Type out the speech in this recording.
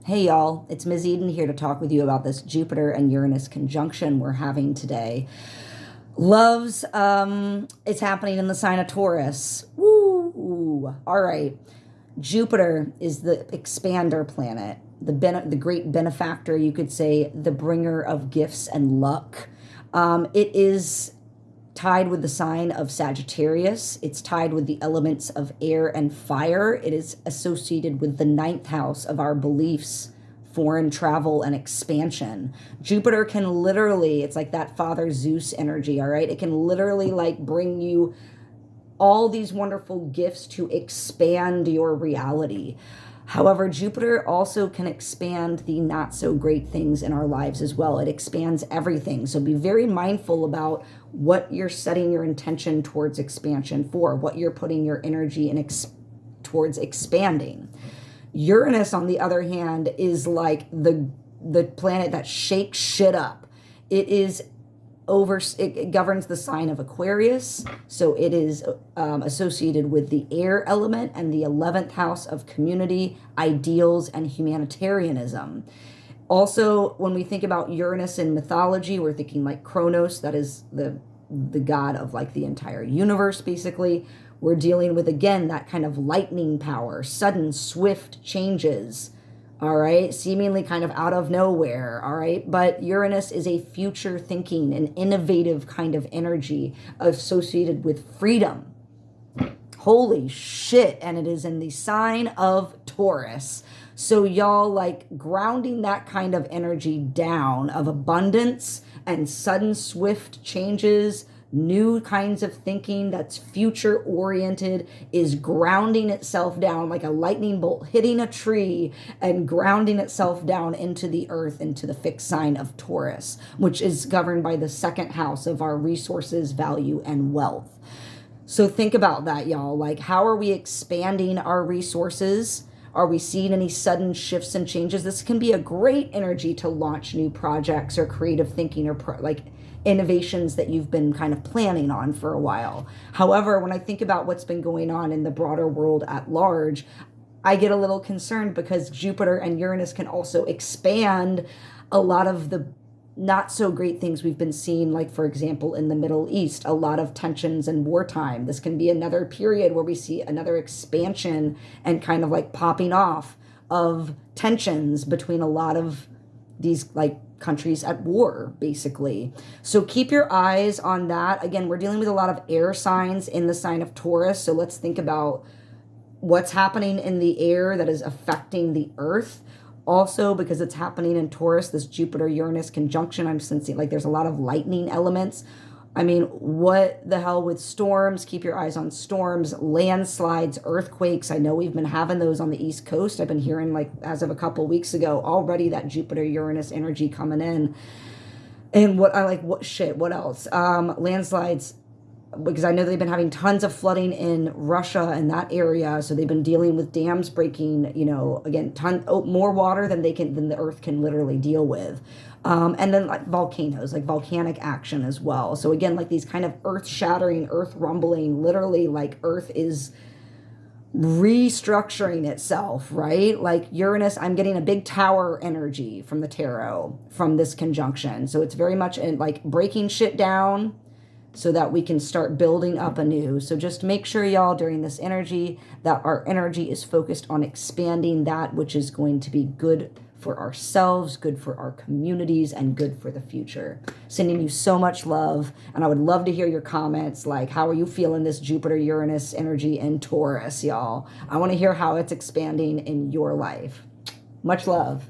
Hey y'all, it's Ms. Eden here to talk with you about this Jupiter and Uranus conjunction we're having today. Loves, it's happening in the sign of Taurus. Woo! All right. Jupiter is the expander planet, the great benefactor, you could say, the bringer of gifts and luck. It is tied with the sign of Sagittarius. It's tied with the elements of air and fire. It is associated with the ninth house of our beliefs, foreign travel, and expansion. Jupiter can literally, it's like that Father Zeus energy, all right? It can literally like bring you all these wonderful gifts to expand your reality. However, Jupiter also can expand the not so great things in our lives as well. It expands everything. So be very mindful about what you're setting your intention towards expansion for, what you're putting your energy in towards expanding. Uranus, on the other hand, is like the planet that shakes shit up. It governs the sign of Aquarius, so it is associated with the air element and the 11th house of community, ideals, and humanitarianism. Also, when we think about Uranus in mythology, we're thinking like Kronos, that is the god of like the entire universe, basically. We're dealing with, again, that kind of lightning power, sudden, swift changes, all right, seemingly kind of out of nowhere, all right? But Uranus is a future thinking, an innovative kind of energy associated with freedom. Holy shit, and it is in the sign of Taurus. So y'all, like, grounding that kind of energy down of abundance and sudden, swift changes, new kinds of thinking that's future oriented, is grounding itself down like a lightning bolt hitting a tree and grounding itself down into the earth, into the fixed sign of Taurus, which is governed by the second house of our resources, value, and wealth. So think about that, y'all. Like, how are we expanding our resources? Are we seeing any sudden shifts and changes? This can be a great energy to launch new projects or creative thinking or innovations that you've been kind of planning on for a while. However, when I think about what's been going on in the broader world at large, I get a little concerned because Jupiter and Uranus can also expand a lot of the not so great things we've been seeing, like, for example, in the Middle East, a lot of tensions and wartime. This can be another period where we see another expansion and kind of like popping off of tensions between a lot of these like countries at war, basically. So keep your eyes on that. Again, we're dealing with a lot of air signs in the sign of Taurus. So let's think about what's happening in the air that is affecting the earth. Also, because it's happening in Taurus, this Jupiter-Uranus conjunction, I'm sensing like there's a lot of lightning elements. I mean, what the hell with storms? Keep your eyes on storms, landslides, earthquakes. I know we've been having those on the East Coast. I've been hearing, like, as of a couple weeks ago, already that Jupiter-Uranus energy coming in. And what else? Landslides, because I know they've been having tons of flooding in Russia and that area. So they've been dealing with dams breaking, again, more water than the earth can literally deal with. And then like volcanoes, like volcanic action as well. So again, like these kind of earth shattering, earth rumbling, literally like earth is restructuring itself, right? Like Uranus, I'm getting a big tower energy from the tarot from this conjunction. So it's very much in like breaking shit down so that we can start building up anew. So just make sure, y'all, during this energy that our energy is focused on expanding that which is going to be good for ourselves, good for our communities, and good for the future. Sending you so much love, and I would love to hear your comments, like, how are you feeling this Jupiter-Uranus energy in Taurus, y'all? I want to hear how it's expanding in your life. Much love.